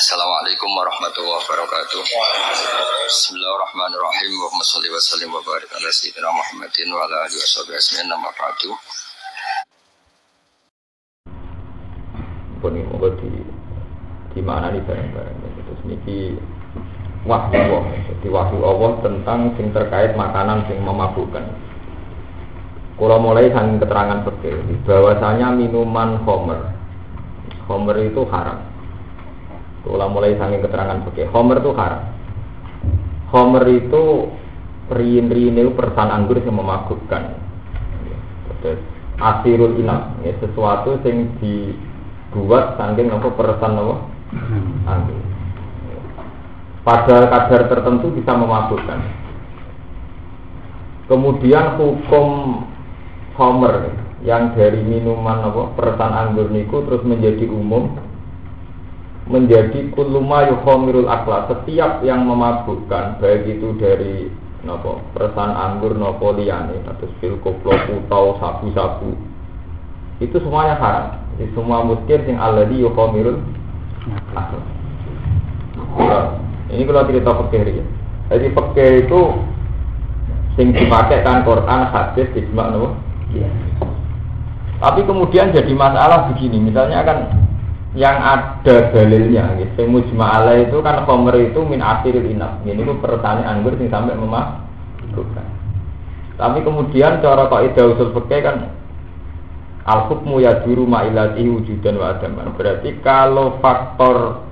Assalamualaikum warahmatullahi wabarakatuh. Bismillahirrahmanirrahim. Allahumma shalli wa sallim wa barik ala sayyidina Muhammadin wa ala alihi washabihi ajmain. Amma ba'du. Pun moga di mana nih bareng-bareng. Terus niki wahyu Allah. Jadi wahyu Allah tentang sing terkait makanan sing memabukkan. Kalau mulai sang keterangan fikih bahwasanya minuman khamr itu haram. Kalau mulai sang keterangan fikih khamr itu haram. Khamr itu rin-rin itu persan anggur yang memabukkan. Terus asirul inab, ya, sesuatu yang dibuat saking apa persan apa anggur. Pada kadar tertentu bisa memabukkan. Kemudian hukum khamr yang dari minuman apa persan anggur niku terus menjadi umum, menjadi kullu ma yukhamirul akla, setiap yang memabukkan baik itu dari napa persan anggur napa liyane atau pil koplo putau sabu-sabu itu semuanya haram. Jadi semua muskir sing alladhi yukhamirul akla. Ini kalau cerita fikih ya. Jadi fikih itu sing dipakai kan Quran, hadis, ijma' napa? Iya. Tapi kemudian jadi masalah begini, misalnya kan yang ada dalilnya, gitu. Mujma'alah itu kan khamr itu min asiril inab. Ini itu pertanyaan anggur yang sampai memabukkan. Tapi kemudian cara kaidah usul fikih kan al-hukmu yaduru ma'ilatihi wujudan wa adaman. Berarti kalau faktor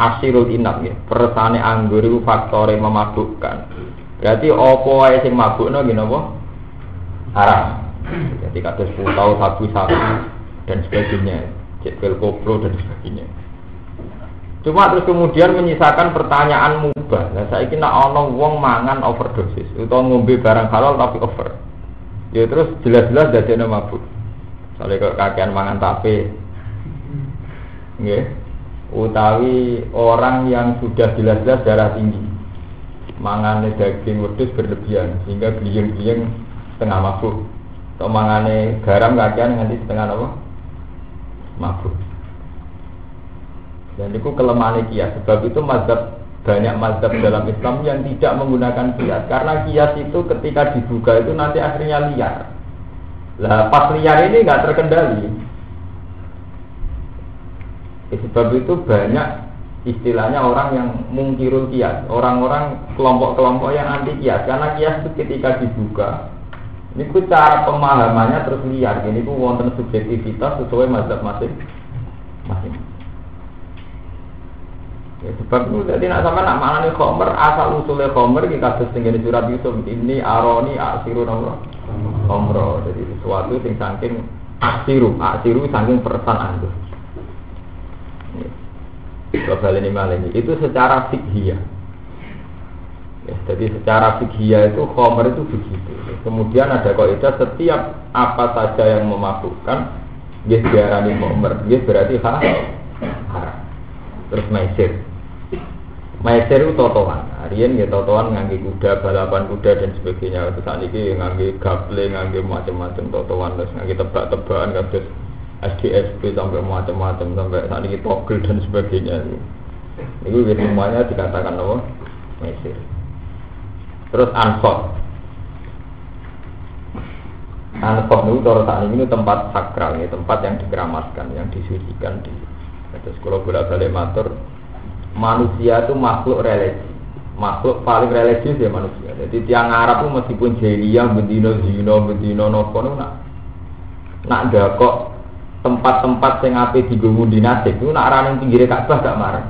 asirul inab, gitu, pertanyaan anggur itu faktor yang memabukkan. Berarti apa wae sing mabukno nggih napa? Haram. Jadi kados putau, sabu-sabu dan sebagainya, cekil koplo dan sebagainya. Cuma terus kemudian menyisakan pertanyaan mubah. Lah saiki nek ana wong mangan overdosis utawa ngombe barang halal tapi over. Ya terus jelas-jelas dadekne mabuk. Soale kok kakean mangan tape. Nggih. Utawi orang yang sudah jelas-jelas darah tinggi. Mangane daging wedhus berlebihan sehingga gliyeng-gliyeng setengah mabuk. Atau mangane garam kakean nganti setengah apa? Mabuk. Dan itu kelemahan kias. Sebab itu banyak mazhab dalam Islam yang tidak menggunakan kias. Karena kias itu ketika dibuka itu nanti akhirnya liar. Lah pas liar ini nggak terkendali. Sebab itu banyak istilahnya orang yang mungkirul kias. Orang-orang kelompok-kelompok yang anti kias. Karena kias itu ketika dibuka, ini ku cara pemahamannya terus liar. Ini ku wonten subjektivitas sesuai mazhab masing-masing. Ya, sebab itu jadi nak sama nak maknane khamr asal usulnya khamr iki kados teng surat Yusuf ini aroni asiru napa khamr. Jadi sesuatu sing saking asiru saking persan anggur. Global ini malah ini itu secara fikhiyah. Ya, jadi secara fikhiyah itu khamr itu begitu. Kemudian ada kaidah setiap apa saja yang memabukkan dia diarani khamr, dia berarti haram. Terus maisir itu totoan. Riyen ya totoan ngangge kuda, balapan kuda dan sebagainya. Terus saniki ngangge gaple, ngangge macam-macam totoan, terus ngangge tebak-tebakan kados SDSP sampai macam-macam sampai saniki togel dan sebagainya. Itu semuanya dikatakan apa? Maisir. Terus ansot itu cara saat ini tempat sakral, ya, tempat yang dikeramatkan, yang disucikan. Terus kalau bolak-balik matur, manusia itu makhluk religi, makhluk paling religius ya manusia. Jadi tiang Arab itu meskipun jahiliyah, bedino zino, bedino nopo, nak dakok tempat-tempat yang ape digunggu dinasik itu nak raneng pinggir Ka'bah gak marah.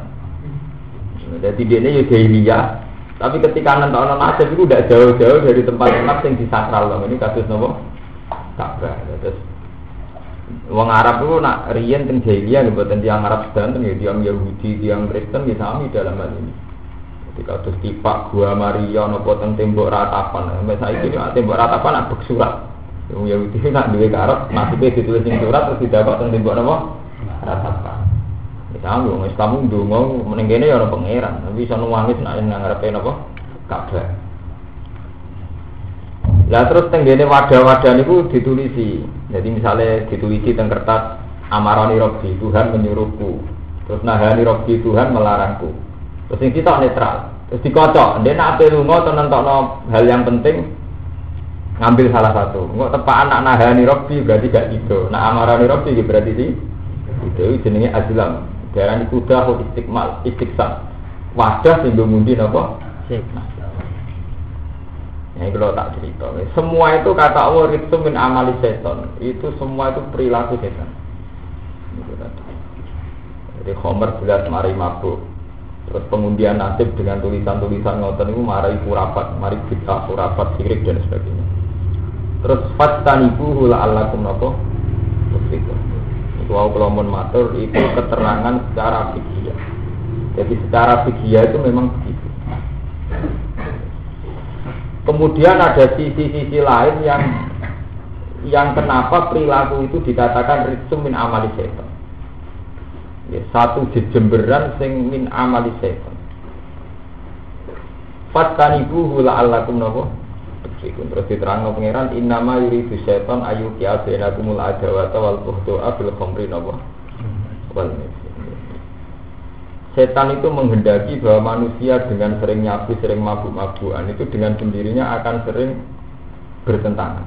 Jadi dia ini ya jahiliyah. Tapi ketika nonton nasib itu tidak jauh-jauh dari tempat-tempat yang disakral loh. Ini kasus nopo Ka'bah. Terus wong Arab itu nak riyen teng jahiliyah mboten tiyang Arab sedanten ya tiyang Yahudi, tiyang Kristen ya sami dalam hal ini. Jadi kados tipak gua Maria napa teng tembok ratapan. Sampai saiki tembok ratapan nak bek surat. Wong Yahudi nak duwe karep nasibe ditulis ning surat terus didapuk teng tembok napa ratapan. Kita wong Islam ndonga meneng kene ya ana pangeran, tapi iso nuwangis nek nang ngarepe napa Ka'bah. Lah terus teng kene wadah-wadah niku ditulisi. Jadi misalnya ditulisi teng kertas amarani Rabbi, Tuhan menyuruhku. Terus nahani Rabbi Tuhan melarangku. Terus yang kita netral. Terus dikocok. Dia nak ape lunga atau nentokno hal yang penting ngambil salah satu. Enggak tepaan nak nahani Rabbi berarti gak gitu. Nak amarani Rabbi berarti sih. Itu jenenge azlam. Darani kuda istiqmal, istiqsam. Wadah sing ngundi napa? Hikmah. Ya kalau tak cerita. Semua itu kata Allah itu min amali setan. Itu semua itu perilaku setan. Jadi Khomer jelas mari mabuk. Terus pengundian nasib dengan tulisan-tulisan ngoten itu mari kurapat, mari bid'ah, kurapat, syirik dan sebagainya. Terus fastanibuhu la'allakum napa? Tuflihun. Itu kalau mun matur itu keterangan secara fikih. Jadi secara fikih itu memang begitu. Kemudian ada sisi-sisi lain yang kenapa perilaku itu dikatakan rizqum min amali setan. Ya, satu jejemberan sing min amali setan. Fatanibuhu la'allakum napa? Terus diterangno pangeran innama yuridu setan ayyuki bainakumul adawata wal bughda bil khamri napa? Wal maisir. Setan itu menghendaki bahwa manusia dengan sering nyabu, sering mabuk-mabukan itu dengan sendirinya akan sering bertentangan.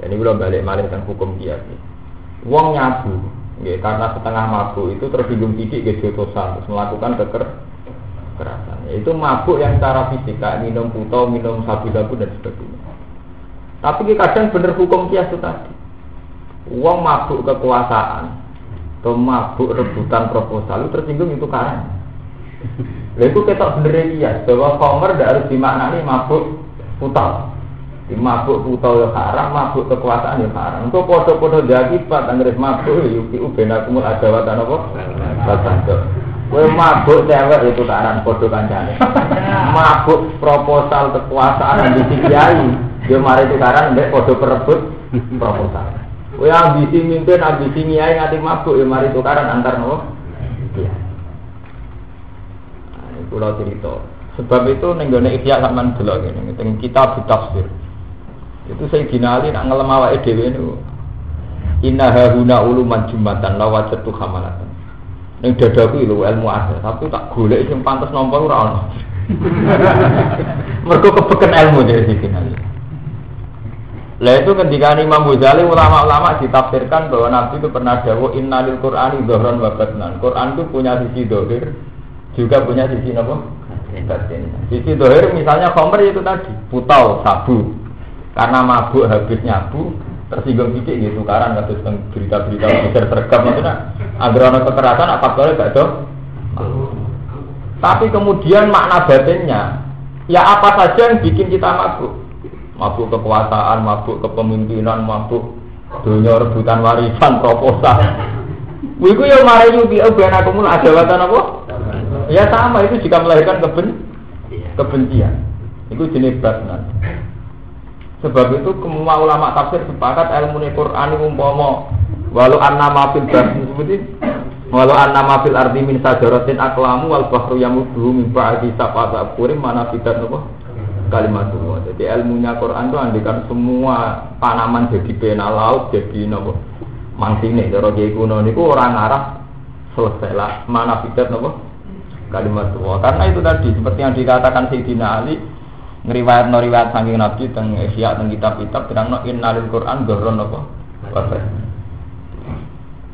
Jadi belum balik malih tentang hukum kias. Wong nyabu ya, karena setengah mabuk itu tersinggung titik ke dosa, terus melakukan kekerasan. Itu mabuk yang secara fisik, kayak minum putau, minum sabu-sabu dan sebagainya. Tapi kadang bener hukum kias itu tadi. Wong mabuk kekuasaan, atau mabuk rebutan proposal, itu tersinggung itu karang. Lalu kita bener kias bahwa Khomer tidak harus dimaknani mabuk putau. Mabuk putau ya haram, mabuk kekuasaan ya haram. Untuk podo-podo diakibat anggeris mabuk yuki ubenakumul adawatan apa? Batanjor. Kowe mabuk cewek itu haram podo kancane. Mabuk proposal kekuasaan ambisi kiai, yo mari tukaran mbek podo perebut proposal. Kowe ambisi mimpin, ambisi kiai nganti mabuk yo mari tukaran antar nopo? Kiai. Nah, iku lho cerita. Sebab itu ning gone Ihya sampean delok ngene, teng kitab tafsir. Itu Sayyidina Ali nak ngelem awake dhewe niku. Inna hauna uluman jumatan la wajatu khamalatan. Ning dadaku lho ilmu ada, tapi tak golek sing pantes nampa ora ono. Mergo kepeken ilmu dari Sayyidina Ali. Lah itu ketika Imam Ghazali ulama-ulama ditafsirkan bahwa Nabi itu pernah dawuh innalil Qur'ani dhahran wa batnan. Quran itu punya sisi dhahir, juga punya sisi apa? Batin. Sisi dhahir misalnya khamr itu tadi, putau, sabu. Karena mabuk habis nyabu tersinggung titik gitu tukaran kasus berita-berita besar terekam itu nak agrono kekerasan apa boleh gak dong? Tapi kemudian makna batinnya ya apa saja yang bikin kita mabuk kekuasaan, mabuk kepemimpinan, mabuk dunia rebutan warisan proposal. Wiku yang mari yubi benakumul adawatan apa? Ya sama itu jika melahirkan kebencian. Itu jenis batnan. Sebab itu semua ulama tafsir sepakat ilmu Quran umpama walau annama fil barri seperti walau annama fil ardi min sajaratin aqlamu wal bahru yamuddu min ba'di sab'ati abhurin manafidat napa kalimatullah. Jadi ilmunya Quran itu andikan semua tanaman jadi pena laut jadi napa mangsine cara kiai kuno niku ora ngarah selesai lah manafidat napa kalimatullah. Karena itu tadi seperti yang dikatakan Sayyidina Ali ngriwayat saking Nabi teng Ihya teng kitab-kitab terangno innalil Qur'an dhahron apa? Batin.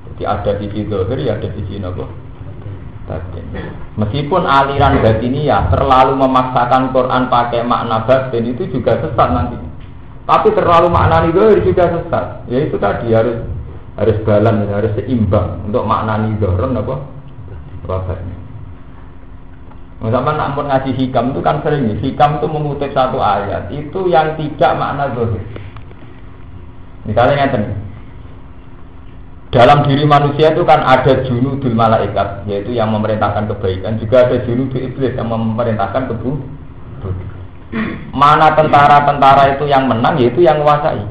Jadi ada sisi dhahir ya ada sisi napa? Batin. Meskipun aliran batiniyah terlalu memaksakan Quran pakai makna batin itu juga sesat nanti. Tapi terlalu maknani dhahir juga sesat. Ya itu tadi harus balance, harus seimbang untuk maknani dhahron apa? Batin. Misalnya nak ngaji hikam itu kan sering, hikam itu mengutip satu ayat itu yang tidak makna zahir. Misalnya ngeten, dalam diri manusia itu kan ada junudul malaikat, yaitu yang memerintahkan kebaikan, juga ada junudul iblis yang memerintahkan keburukan. Mana tentara-tentara itu yang menang, yaitu yang menguasai.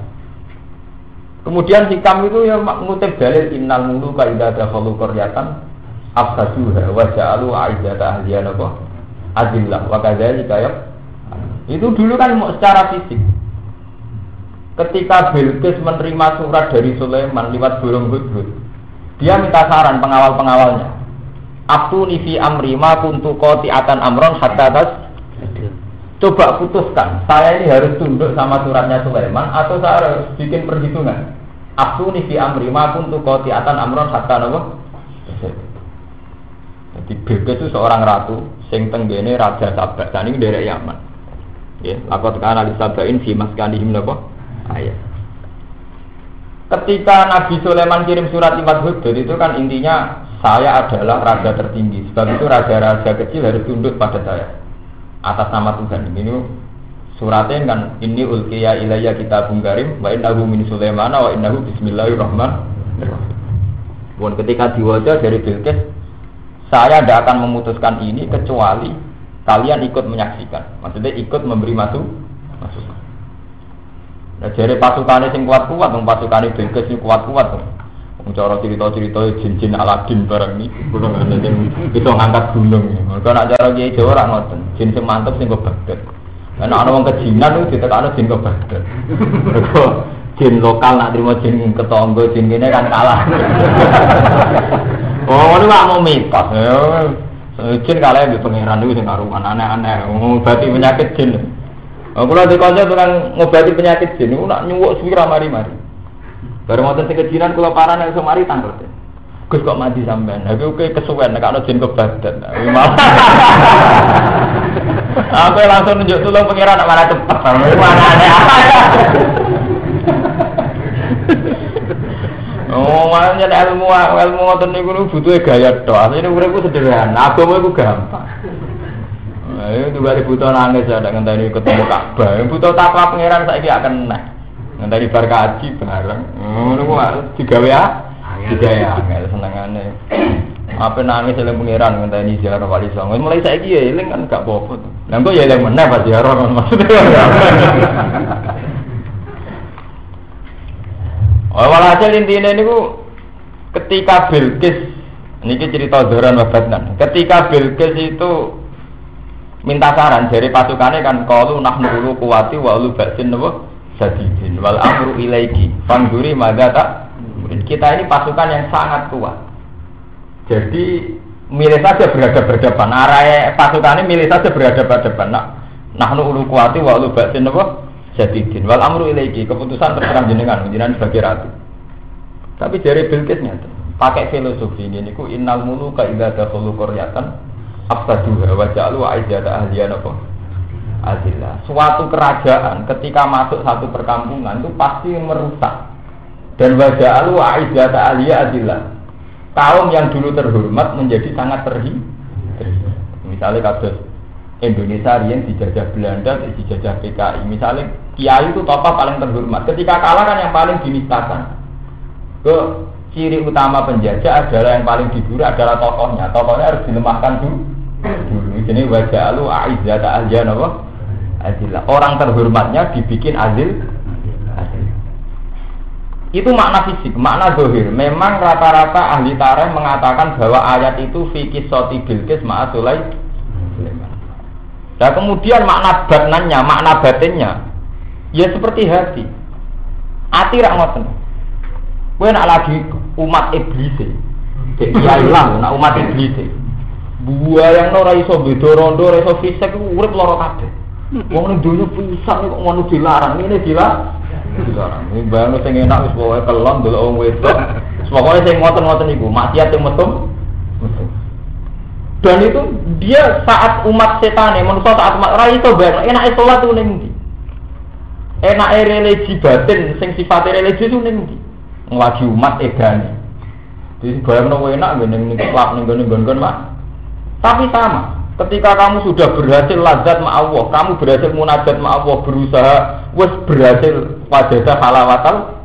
Kemudian hikam itu yang mengutip dalil innal muluka idza dakhalu qaryatan afsaduha wa ja'alu a'izzata ahliha napa adillah wa kadzalika ya. Itu dulu kan secara fisik. Ketika Bilqis menerima surat dari Sulaiman lewat burung hudhud, Dia minta saran pengawal-pengawalnya. Aftuni fi amri ma kuntu qati'atan amron hatta tas. Coba putuskan, saya ini harus tunduk sama suratnya Sulaiman atau saya harus bikin perhitungan. Aftuni fi amri ma kuntu qati'atan amron hatta napa? Jadi Bilqis itu seorang ratu sing tenggene raja Saba, saniki daerah Yaman. Ya, laqad kana li sabain fi maskanihim napa? Ayat. Ketika Nabi Sulaiman kirim surat lewat Hudhud itu kan intinya saya adalah raja tertinggi. Sebab itu raja-raja kecil harus tunduk pada saya atas nama Tuhan. Ini suratnya kan inni ulqiya ilayya kitabun karim wa innahu min Sulaiman wa innahu bismillahirrahmanirrahim. Pun ketika diwaca dari Bilqis, saya tidak akan memutuskan ini kecuali kalian ikut menyaksikan. Maksudnya ikut memberi masukan. Nah, dari pasukannya sing kuat-kuat, pasukannya Bilqis sing kuat-kuat. Cara cerita-cerita jin-jin Aladin barang ini, belum ada yang bisa ngangkat gunung. Mereka nak cara Kiai Jawa orang ngoten, jin sing mantep sing ke Baghdad. Karena ana wong kejinan itu ditekakno jin ke Baghdad. Mereka jin lokal nak terima jin ketangga jin kene kan kalah. Oh, ini mau mitos. Jin kalah di pangeran itu sing karuan aneh-aneh, ngobati penyakit jin. Kalau di kanca tukang ngobati penyakit jin, itu nak nyuwuk suwi mari-mari. Bareng wonten sing kejinan kula paran nek iso mari tanglet. Gus kok mati sampean. Tapi oke kesuwen nek ana jin ke Baghdad. Aku langsung nunjuk tulung pangeran nek malah cepet. Mana aneh apa ya? Oh, makanya ilmu ngoten niku butuhe gaya tok. Asline uripku sederhana, agama iku gampang. Ayo 2000 tahun nangis ya ngenteni ketemu Ka'bah. Butuh takwa pangeran saiki akan nah. Ngenteni bar kaji bareng. Ngono ku digawe angel senengane. Apa nangis eling pangeran ngenteni ziarah Wali Songo. Mulai saiki ya eling kan gak apa-apa. Lah kok ya eling meneh pas ziarah maksudnya. Walhasil intinya niku ketika Bilqis niki cerita Zoran Wabatnan. Ketika Bilqis itu minta saran dari pasukannya kan qalu nahnu ulu quwati wa ulu ba'sin napa sadidin wal amru ilaiki fanduri madza kita ini pasukan yang sangat kuat. Jadi milih saja berhadapan. Arah pasukannya milih saja berhadapan. Nahnu ulu quwati wa ulu ba'sin napa sadidin wal amru ilaiki keputusan terserah jenengan sebagai ratu. Tapi dari Bilqisnya pakai filosofi ini niku innal muluka idza dakhulu qaryatan afsaduha wa ja'alu a'izzata ahliya napa azillah. Suatu kerajaan ketika masuk satu perkampungan itu pasti merusak. Dan wa ja'alu a'izzata ahliya azillah. Kaum yang dulu terhormat menjadi sangat terhina. Misalnya kasus Indonesia yang dijajah Belanda, dijajah PKI. Misalnya kiai itu tokoh paling terhormat. Ketika kalah kan yang paling dinistakan. Ciri utama penjajah adalah yang paling diburu adalah tokohnya. Tokohnya harus dilemahkan dulu. Jadi wajalu aizzata ahliya napa? Azillah. Orang terhormatnya dibikin azil. Itu makna fisik, makna zahir. Memang rata-rata ahli tarikh mengatakan bahwa ayat itu fi qissati Bilqis ma'a Sulaiman. Dan kemudian makna batnannya, makna batinnya ya seperti hati. Ati rak ngoten. Kowe nak lagi umat iblis kiai lah, nak umat iblis buaya yang ora iso beda rondo, ora iso fisik urip lara kabeh. Wong ning donya pisan kok ngono dilarang, ngene dilarang. Ini bayangno sing enak wis pokoke kelon delok wong wedok. Pokoke sing ngoten-ngoten iku maksiat sing metu. Dan itu dia saat umat setane, manusa saat umat ora iso bayang enake salat ku ning ndi. Enake religi batin sing sifate religi ku ning ndi. Lagi umat edani. Jadi bayangno enak ning klub ning nggon-nggon Mak. Tapi sama, ketika kamu sudah berhasil lazat ma Allah, kamu berhasil munajat ma Allah, berusaha wis berhasil wajada halawatal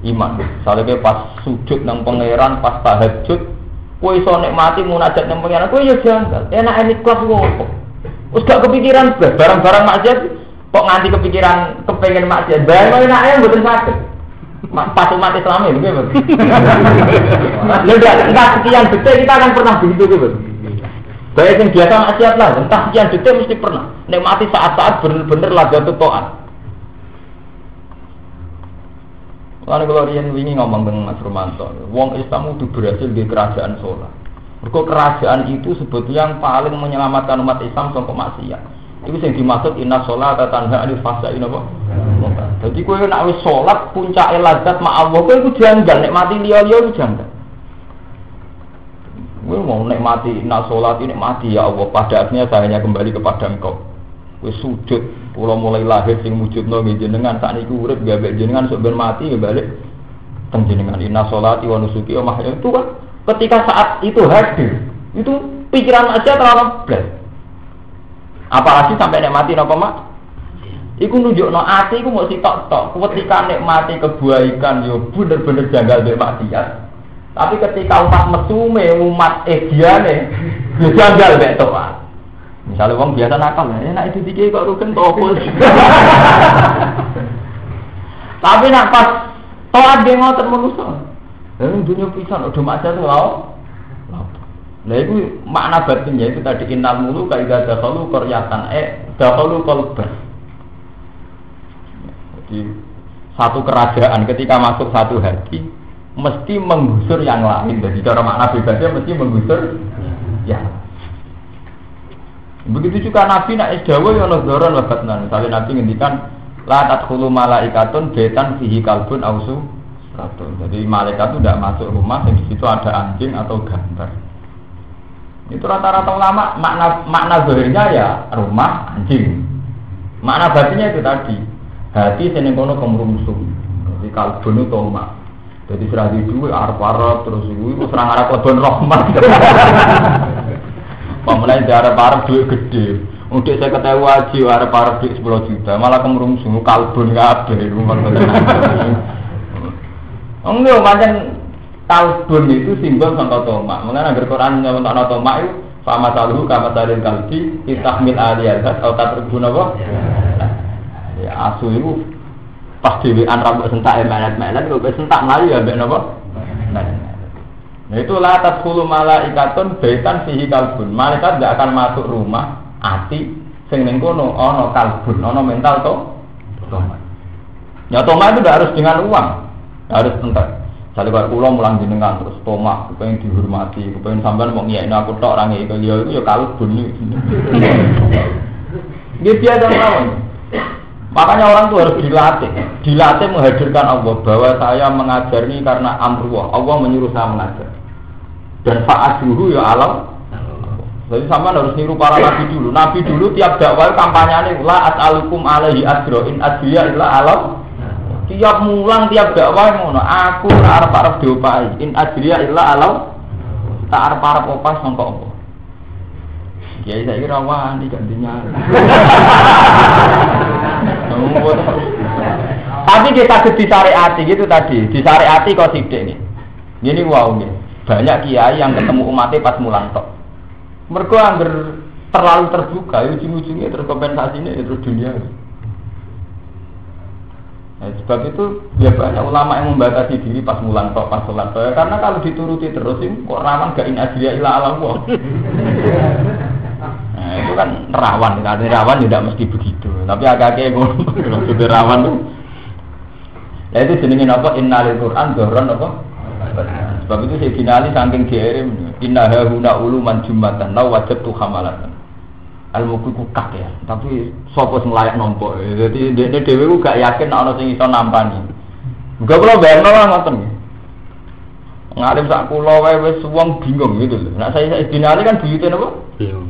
iman. Saleh pas sujud nang pangeran, pas tahajud, kowe iso nikmati munajat nang pangeran, kowe ya janggal. Enak kelas ngopo. Wis gak kepikiran barang-barang maksiat kok nganti kepikiran kepengen maksiat. Bayang enake mboten saged. Pas umat Islam ini begitu. Enggak sekian detik kita akan pernah begitu gitu. Baik yang biasa maksiat lah, entah sekian detik mesti pernah. Nikmati saat-saat bener-bener lagatul taat. Lalu kalau riyen wingi ngomong dengan Mas Romanto, wong Islam itu berhasil di kerajaan sholat. Mergo kerajaan itu sebetulnya yang paling menyelamatkan umat Islam saka maksiat. Itu yang dimaksud inna sholata tanha 'anil fahsya'i napa? Jadi kowe nek wis sholat puncake lazat mak Allah kowe iku janggal nek mati liya-liya iku janggal. Kowe mau nikmati inna sholati nikmati ya Allah, pada akhirnya saya hanya kembali kepada Engkau. Kowe sujud, kula mulai lahir sing wujudno jenengan sakniki urip gawe jenengan sok ben mati ya balik teng jenengan inna sholati wa nusuki wa mahyaya itu kan ketika saat itu hadir itu pikiran aja terlalu blas. Apalagi sampai nek mati napa mak? Iku nunjukno ati iku mok sitok-tok. Ketika nek mati kebaikan yo bener-bener janggal mek maksiat. Tapi ketika umat mesume umat ediane yo janggal mek taat. Misale wong biasa nakal, nek itu dikek kok rugen topol. Tapi nek pas taat ge ngoten manusa. Dunia pisan udah maksiat lho. Nah itu makna batinnya itu tadi innal muluka idza dakhalu qaryatan dakhalu qalban. Jadi satu kerajaan ketika masuk satu hati mesti menggusur yang lain. Jadi cara makna bebasnya mesti menggusur ya. Begitu juga Nabi nak isdawa ya ana dzoron wa batnan. Misalnya Nabi ngendikan la tadkhulu malaikatun baitan fihi kalbun ausu ratun. Jadi malaikat itu tidak masuk rumah yang di situ ada anjing atau gambar. Itu rata-rata ulama makna zahirnya ya rumah anjing. Makna batinnya itu tadi hati seneng kono kemrungsung. Jadi kalbun itu mak. Jadi serah di duwe arep-arep terus iku serang arep lebon rahmat. Pamulai arep-arep duit gede. Untuk saya ketahui wajib arep-arep duit 10 juta malah kemrungsung kalbun kabeh rumah. Enggak macam kalbun itu simbol sangka tomak. Mengenai agar Quran nyebut anak tomak itu sama saluhu kama salil kalbi itahmil aliyazat atau tatribun apa? Ya asu itu pas dewean rambut sentak melet-melet kalau sentak melayu ya mbek napa? Nah itu la tadkhulu malaikatun baitan fihi kalbun. Malaikat tidak akan masuk rumah ati sing ning kono ana kalbun, ana mental to. Tomak. Ya tomak itu tidak harus dengan uang. Harus entek. Sale karo kula mulang jenengan terus tomak, kepengin dihormati, kepengin sampean mau ngiyekno aku tok ora ngiyeki liya iku ya kalbun iki. Nggih biasa mawon. Makanya orang tuh harus dilatih menghadirkan Allah bahwa saya mengajar ini karena amrullah. Allah menyuruh saya mengajar. Dan fa'asyuhu ya alam. Jadi sampean harus niru para nabi dulu. Nabi dulu tiap dakwah kampanyane la as'alukum alaihi ajra in ajriya illa alam. Tiap mulang tiap dakwah ngono, aku ora arep-arep diopahi. In ajriya illa alam. Tak arep-arep opas sangka apa. Ya saya kira wani gantinya. Tapi kita disariati gitu tadi, disariati kok sithik nih. Gini wow nih. Banyak kiai yang ketemu umatnya pas mulang tok. Mergo angger terlalu terbuka, ujung-ujungnya terkompensasinya terus dunia. Nah, sebab itu ya banyak ulama yang membatasi diri pas mulang tok, pas sholat tok. Karena kalau dituruti terus ini kok rawan gak in ajriya ila alam wah. Nah itu kan rawan, karena rawan tidak mesti begitu. Tapi agak-agak sudah rawan tuh. Ya itu jenengin apa? Innalil Quran dohron apa? Sebab itu saya finali saking diirim inna hauna uluman jumatan law wajadtu hamalatan. Ilmu ku kak ya, tapi sapa sing layak nampa. Dadi dekne dhewe ku gak yakin ana sing iso nampani. Muga kula bayangno lah ngoten. Ngalim sak kula wae wis wong bingung gitu lho. Nek saya dinali kan buyute napa?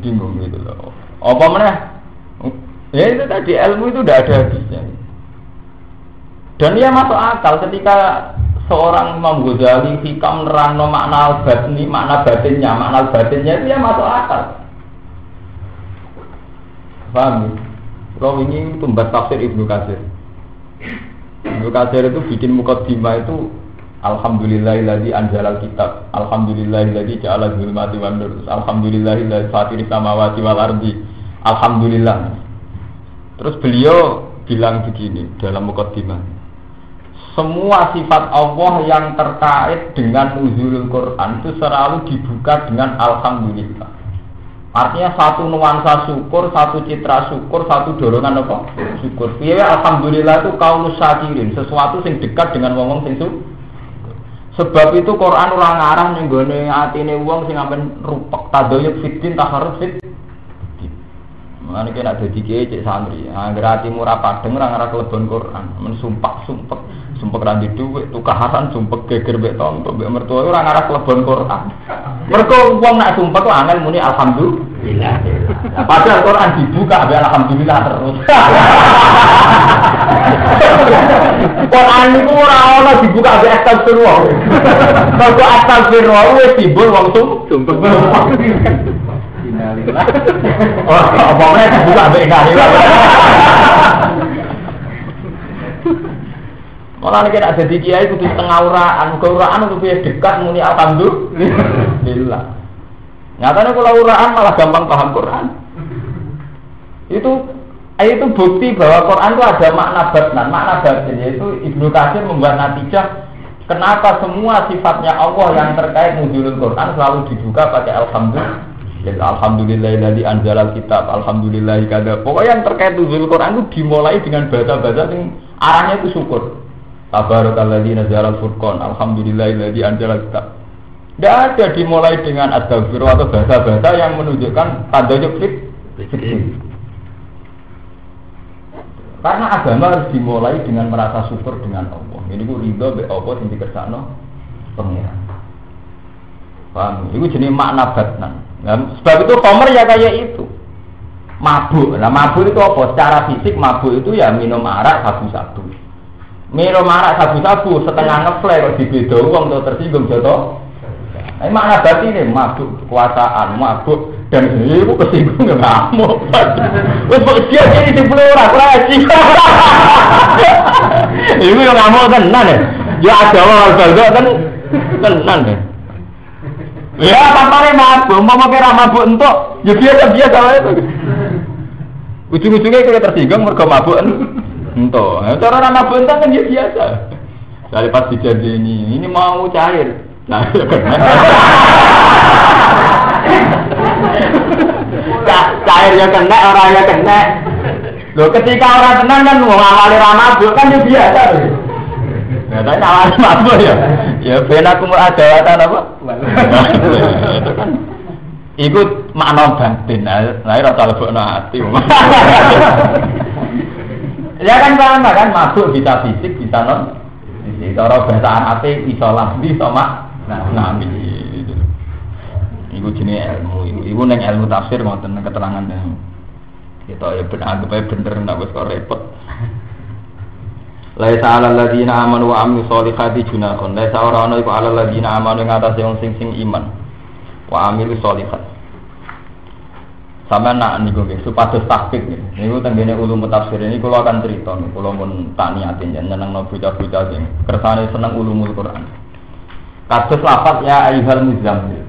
Bingung gitu loh. Apa meneh? Ya itu tadi ilmu itu udah ada habisnya. Dan dia masuk akal ketika seorang Imam Ghazali hikam nerangno makna batni, makna batinnya itu ya masuk akal. Paham? Kalau ini tumbas tafsir Ibnu Katsir. Ibnu Katsir itu bikin mukaddimah itu alhamdulillahilladzi anzalal kitab, alhamdulillahilladzi ja'ala dzulumati wan nur, alhamdulillahilladzi fatiris samawati wal ardi. Alhamdulillah. Terus beliau bilang begini dalam mukaddimah. Semua sifat Allah yang terkait dengan nuzulul Quran itu selalu dibuka dengan alhamdulillah. Artinya satu nuansa syukur, satu citra syukur, satu dorongan apa? Syukur. Piye alhamdulillah itu kaulus syakirin, sesuatu sing dekat dengan wong sing syukur. Sebab itu Quran ora ngarah ning gone atine wong sing ampen rupek tadoyuk fitin taharruf fit. Mane kena dadi kiye cek santri. Angger atimu ora padeng ora ngarah kelebon Quran. Men sumpek ra di dhuwit, tukaran sumpek geger mbek tonggo mbek mertua ora ngarah kelebon Quran. Mergo wong nek sumpek kok angel muni alhamdulillah. Padahal Quran dibuka mbek alhamdulillah terus. Quran niku ora ana dibuka mbek astagfirullah. Mergo astagfirullah wis timbul wong sumpek. Innalillah. Oh, apa meneh dibuka mbek innalillah. Malah nek ada di kiai kudu setengah uraan, uraan itu piye dekat muni alhamdulillah. Nyatane kula uraan malah gampang paham Quran. Itu bukti bahwa Quran itu ada makna batin, yaitu Ibnu Katsir membuat natijah kenapa semua sifatnya Allah yang terkait nuzulul Quran selalu dibuka pakai alhamdulillah. Alhamdulillahilladzi anzalal kitab, alhamdulillah kada. Pokoknya yang terkait nuzulul Quran itu dimulai dengan bahasa-bahasa yang arahnya itu syukur. Tabarakalladzi nazzalal furqan, alhamdulillahilladzi anzalal kitab. Tidak ada dimulai dengan astagfirullah atau bahasa-bahasa yang menunjukkan tadoyuk fit. Karena agama harus dimulai dengan merasa syukur dengan Allah. Ini ku ridho be apa sing dikersakno pengiran. Paham? Itu jenis makna batnan. Nah, sebab itu khomer ya kayak itu. Mabuk. Nah, mabuk itu apa? Secara fisik mabuk itu ya minum arak sabu-sabu. Minum arak sabu-sabu setengah ngeflek kok dibedo wong to tersinggung joto. Nah, makna batin ini mabuk kekuasaan, mabuk dan itu kesinggung ngamuk. Wes kok dia ini dipelora kurang. Iku yo ngamuk tenan ya. Ya ada wae kan tenan ya. Ya tampare mabuk, mau kira mabuk entuk, ya biasa wae to. Ujung-ujungnya kita tersinggung mergo mabuk entuk. Cara ora mabuk entuk kan ya biasa. Dari pas dijadi ini mau cair. Nah, cairnya kena, orangnya kena. Loh, ketika orang tenang kan mau ngawali mabuk kan ya biasa. Nah, tapi ngawali mabuk ya. Ya benar kumur adawatan apa? Itu kan ikut makna batin. Nah, rasa lebokno ati. Ya kan sama kan mabuk bisa fisik, bisa non. Cara bahasa Arab iso lambi iso mak. Nah, ngambil itu. Iku jenenge ilmu. Iku ning ilmu tafsir ngoten keterangan. Kita ya anggap ae bener ndak wis kok repot. Laisa 'alal ladzina amanu wa 'amilus sholihati junahun. Laisa ora ana iku 'alal ladzina amanu ing atase wong sing iman wa 'amilus sholihat. Sama nak niku nggih supados tahqiq nggih. Niku tenggene ulum tafsir ini kula akan cerita niku kula pun tak niatin yen nyenengno bocah-bocah sing kersane seneng ulumul Quran. Kados lafaz ya ayyuhal muzammil.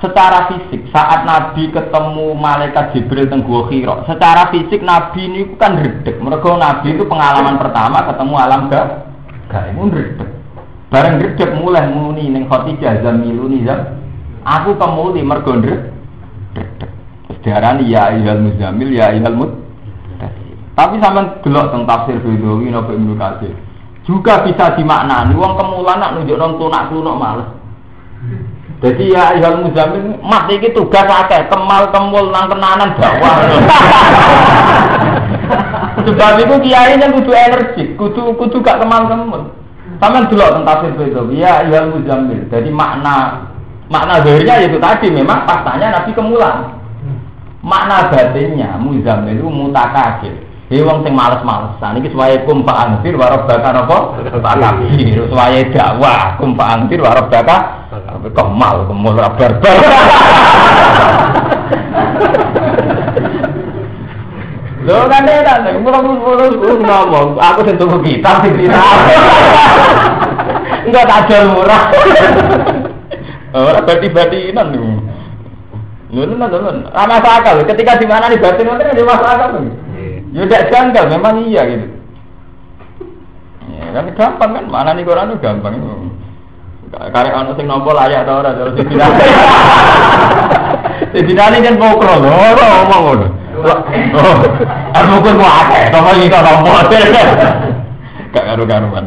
Secara fisik saat Nabi ketemu malaikat Jibril teng Gua Hira, secara fisik Nabi niku kan redeg. Mergo Nabi itu pengalaman pertama ketemu alam gaib redeg. Bareng redeg mulai muni ning Khadijah zamiluni zam. Aku kemuli mergo redeg. Diarani ya ayyuhal muzammil ya ayyuhal mudaththir. Tapi sampean delok teng tafsir Baidawi napa Ibnu Katsir juga bisa dimaknani wong kemulan nak nunjukno tunak-tunuk males. Jadi ya ayyuhal muzammil mat iki tugas akeh kemal-kemul nang tenanan dakwah. Sebab itu kiai kan kudu energi, kudu gak kemal-kemul. Sampean delok teng tafsir Baidawi ya ayyuhal muzammil. Jadi makna zahirnya itu tadi memang faktanya Nabi kemulan. Makna batinnya muzammil itu mutakabir. He wong sing males-malesan iki suwaye kum fa'anfir wa rabbaka napa? Fakabir. Suwaye dakwah kum fa'anfir wa rabbaka kemul ra barbar. Lho kan enak nek ngomong aku sing tuku kitab sing cerita. Enggak tajal murah. Ora bati-batinan niku. Nunun, ramah akal. Ketika di mana nih batin nanti ada masalah kan? Ya tidak janggal, memang iya gitu. Ya kan gampang kan, mana nih Quran itu gampang. Karek anu sing nampa layak ta ora terus tidak. dinane kan pokro lho, ngomong ngono. Oh, aku kok akeh, to iki kok ngomong. Gak karo-karuan.